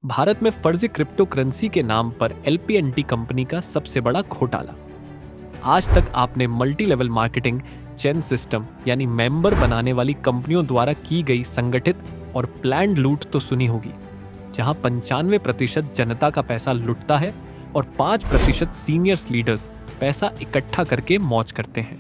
भारत में फर्जी crypto currency के नाम पर एलपीएनटी कंपनी का सबसे बड़ा घोटाला। आज तक आपने multi level marketing chain system यानी मेंबर बनाने वाली कंपनियों द्वारा की गई संगठित और प्लान्ड लूट तो सुनी होगी, जहां 95% जनता का पैसा लुटता है और 5% सीनियर्स लीडर्स पैसा इकट्ठा करके मौज करते हैं।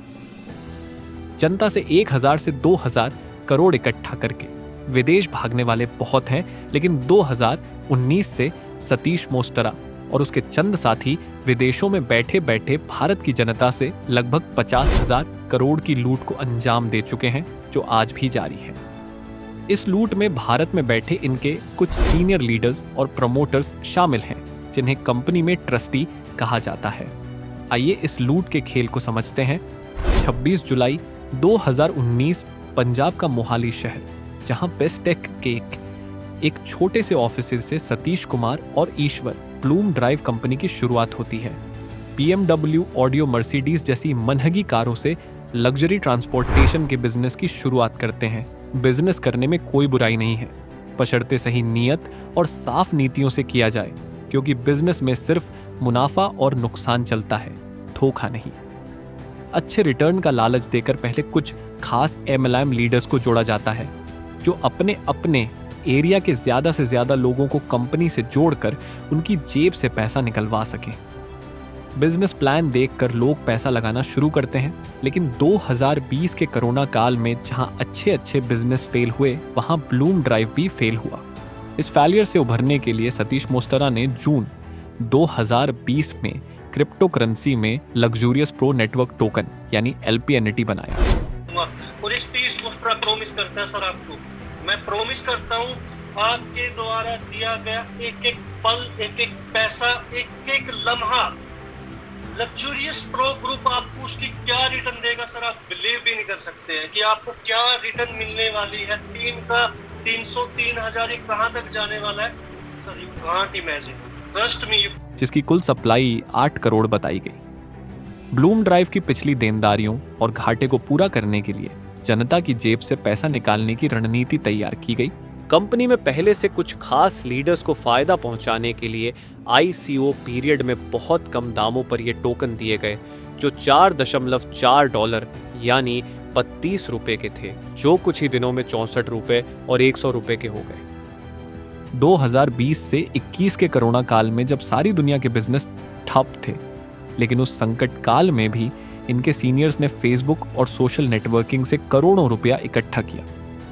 जनता से 1000 से 2000 करोड़ इकट्ठा करके विदेश भागने वाले बहुत हैं, लेकिन 2019 से सतीश मोस्टरा और उसके चंद साथी विदेशों में बैठे बैठे भारत की जनता से लगभग 50,000 करोड़ की लूट को अंजाम दे चुके हैं, जो आज भी जारी है। इस लूट में भारत में बैठे इनके कुछ सीनियर लीडर्स और प्रमोटर्स शामिल हैं, जिन्हें कंपनी में ट्रस्टी कहा जाता है। आइए इस लूट के खेल को समझते हैं। 26 जुलाई 2019 पंजाब का मोहाली शहर, जहां बेस्टेक के एक छोटे से ऑफिस से सतीश कुमार और ईश्वर ब्लूम ड्राइव कंपनी की शुरुआत होती है। BMW ऑडियो मर्सिडीज जैसी मनहगी कारों से लग्जरी ट्रांसपोर्टेशन के बिजनेस की शुरुआत करते हैं। बिजनेस करने में कोई बुराई नहीं है, बशर्ते सही नियत और साफ नीतियों से किया जाए, क्योंकि बिजनेस में सिर्फ मुनाफा और नुकसान चलता है, धोखा नहीं। अच्छे रिटर्न का लालच देकर पहले कुछ खास MLM लीडर्स को जोड़ा जाता है, जो अपने अपने एरिया के ज्यादा से ज्यादा लोगों को कंपनी से जोड़कर उनकी जेब से पैसा निकलवा सकें। बिजनेस प्लान देखकर लोग पैसा लगाना शुरू करते हैं, लेकिन 2020 के कोरोना काल में जहां अच्छे बिजनेस फेल हुए, वहां ब्लूम ड्राइव भी फेल हुआ। इस फेलियर से उभरने के लिए सतीश मोस्टरा ने जून 2020 में क्रिप्टो करेंसी में लग्जूरियस प्रो नेटवर्क टोकन यानी LPNT बनाया। और इस 30 मोस्टरा प्रॉमिस करता है सर आपको, मैं प्रॉमिस करता हूँ आपके द्वारा दिया गया एक एक पल, एक एक पैसा, एक एक लम्हा लग्जूरियस प्रो ग्रुप आपको उसकी क्या रिटर्न देगा सर, आप बिलीव भी नहीं कर सकते हैं कि आपको क्या रिटर्न मिलने वाली है। 3 का 300 3000 ये कहाँ तक जाने वाला है sir, you can't imagine, trust me. जिसकी कुल सप्लाई 8 करोड़ बताई गई। ब्लूम ड्राइव की पिछली देनदारियों और घाटे को पूरा करने के लिए जनता की जेब से पैसा निकालने की रणनीति तैयार की गई। कंपनी में पहले से कुछ खास लीडर्स को फायदा पहुंचाने के लिए ICO पीरियड में बहुत कम दामों पर ये टोकन दिए गए, जो $4.4 यानी 32 रुपए के थे, जो कुछ ही दिनों में 64 रुपए और 100 रुपए के हो गए। 2020 से 21 के कोरोना काल में जब सारी दुनिया के बिजनेस ठप थे, लेकिन उस संकट काल में भी इनके सीनियर्स ने फेसबुक और सोशल नेटवर्किंग से करोड़ों रुपया इकट्ठा किया।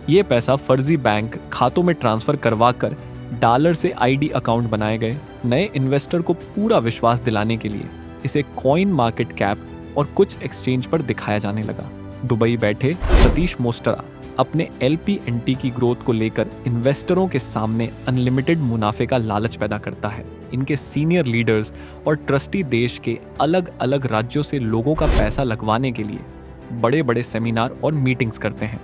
ये पैसा फर्जी बैंक खातों में ट्रांसफर करवाकर डॉलर से ID अकाउंट बनाए गए। नए इन्वेस्टर को पूरा विश्वास दिलाने के लिए इसे कॉइन मार्केट कैप और कुछ एक्सचेंज पर दिखाया जाने लगा। दुबई बैठे सतीश मोस्टरा अपने LPNT की ग्रोथ को लेकर इन्वेस्टरों के सामने अनलिमिटेड मुनाफे का लालच पैदा करता है। इनके सीनियर लीडर्स और ट्रस्टी देश के अलग अलग राज्यों से लोगों का पैसा लगवाने के लिए बड़े बड़े सेमिनार और मीटिंग्स करते हैं।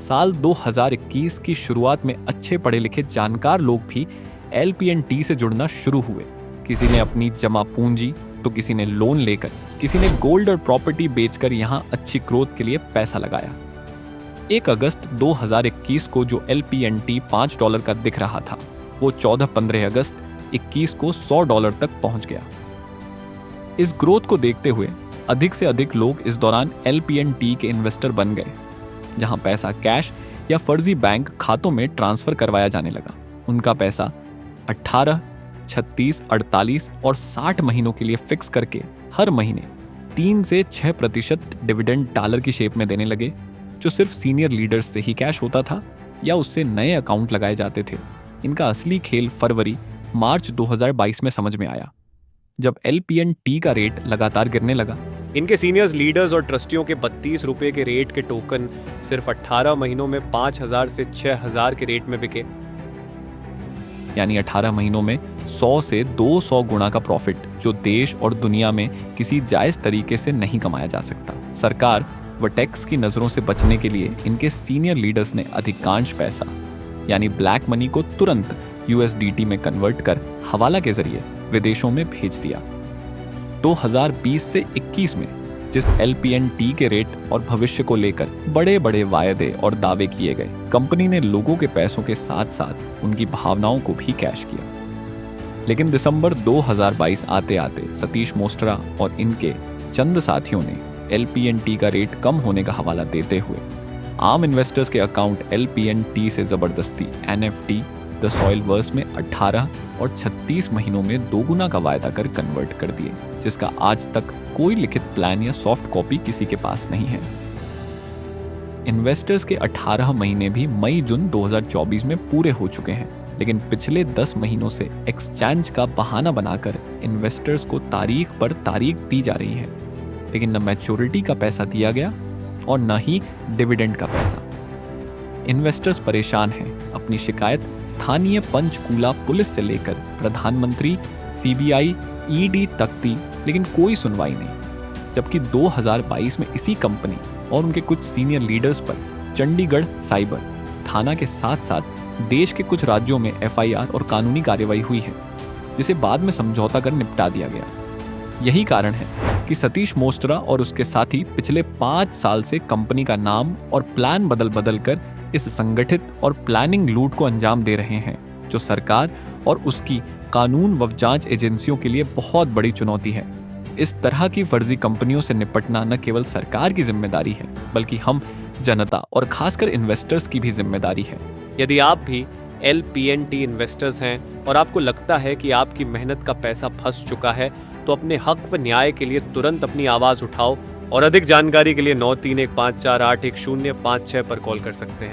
साल 2021 की शुरुआत में अच्छे पढ़े लिखे जानकार लोग भी LPNT से जुड़ना शुरू हुए। किसी ने अपनी जमा पूंजी तो किसी ने लोन लेकर, किसी ने गोल्ड और प्रॉपर्टी बेचकर यहां अच्छी ग्रोथ के लिए पैसा लगाया। 1 अगस्त 2021 को जो LPNT $5 का दिख रहा था, वो 14-15 अगस्त 21 को $100 तक पहुंच गया। इस ग्रोथ को देखते हुए अधिक से अधिक लोग इस दौरान LPNT के इन्वेस्टर बन गए। जहां पैसा कैश या फर्जी बैंक खातों में ट्रांसफर करवाया जाने लगा। उनका पैसा 18, 36, 48 और 60 महीनों के लिए फिक्स करके हर महीने 3 से 6% डिविडेंड डॉलर की शेप में देने लगे, जो सिर्फ सीनियर लीडर्स से ही कैश होता था या उससे नए अकाउंट लगाए जाते थे। इनका असली खेल फरवरी मार्च 2022 में समझ में आया, जब LPNT का रेट लगातार गिरने लगा। इनके सीनियर्स, लीडर्स और ट्रस्टियों के 32 रुपए के रेट के टोकन सिर्फ 18 महीनों में 5,000 से 6,000 के रेट में बिके। यानी 18 महीनों में 100 से 200 गुना का प्रॉफिट, जो देश और दुनिया में किसी जायज तरीके से नहीं कमाया जा सकता। सरकार व टैक्स की नजरों से बचने के लिए इनके सीनियर लीडर्स ने अधिकांश पैसा यानी ब्लैक मनी को तुरंत USDT में कन्वर्ट कर हवाला के जरिए विदेशों में भेज दिया। 2020 से 21 में जिस LPNT के रेट और भविष्य को लेकर बड़े बड़े वायदे और दावे किए गए, कंपनी ने लोगों के पैसों के साथ साथ उनकी भावनाओं को भी कैश किया। लेकिन दिसंबर 2022 आते आते सतीश मोस्ट्रा और इनके चंद साथियों ने LPNT का रेट कम होने का हवाला देते हुए आम इन्वेस्टर्स के अकाउंट LPNT से जबरदस्ती NFT द सॉइलवर्स में 18 और 36 महीनों में दोगुना का वायदा कर कन्वर्ट कर दिए, जिसका आज तक कोई लिखित प्लान या सॉफ्ट कॉपी किसी के पास नहीं है। इन्वेस्टर्स के 18 महीने भी मई-जून 2024 में पूरे हो चुके हैं, लेकिन पिछले 10 महीनों से एक्सचेंज का बहाना बनाकर इन्वेस्टर्स को तारीख पर तारीख दी जा रही है, लेकिन न मैच्योरिटी का पैसा दिया गया और न ही डिविडेंड का पैसा। इन्वेस्टर्स परेशान हैं। अपनी शिकायत स्थानीय पंचकूला पुलिस से लेकर प्रधानमंत्री, CBI, ED तक दी, लेकिन कोई सुनवाई नहीं। जबकि 2022 में इसी कंपनी और उनके कुछ सीनियर लीडर्स पर चंडीगढ़ साइबर थाना के साथ साथ देश के कुछ राज्यों में FIR और कानूनी कार्रवाई हुई है, जिसे बाद में समझौता कर निपटा दिया गया। यही कारण है कि सतीश मोस्ट्रा और उसके साथी पिछले 5 साल से कंपनी का नाम और प्लान बदल बदल कर इस संगठित और प्लानिंग लूट को अंजाम दे रहे हैं, जो सरकार और उसकी कानून व जांच एजेंसियों के लिए बहुत बड़ी चुनौती है। इस तरह की फर्जी कंपनियों से निपटना न केवल सरकार की जिम्मेदारी है, बल्कि हम जनता और खासकर इन्वेस्टर्स की भी जिम्मेदारी है। यदि आप भी LPNT इन्वेस्टर्स हैं और आपको लगता है कि आपकी मेहनत का पैसा फंस चुका है, तो अपने हक व न्याय के लिए तुरंत अपनी आवाज उठाओ और अधिक जानकारी के लिए 9315481056 पर कॉल कर सकते हैं।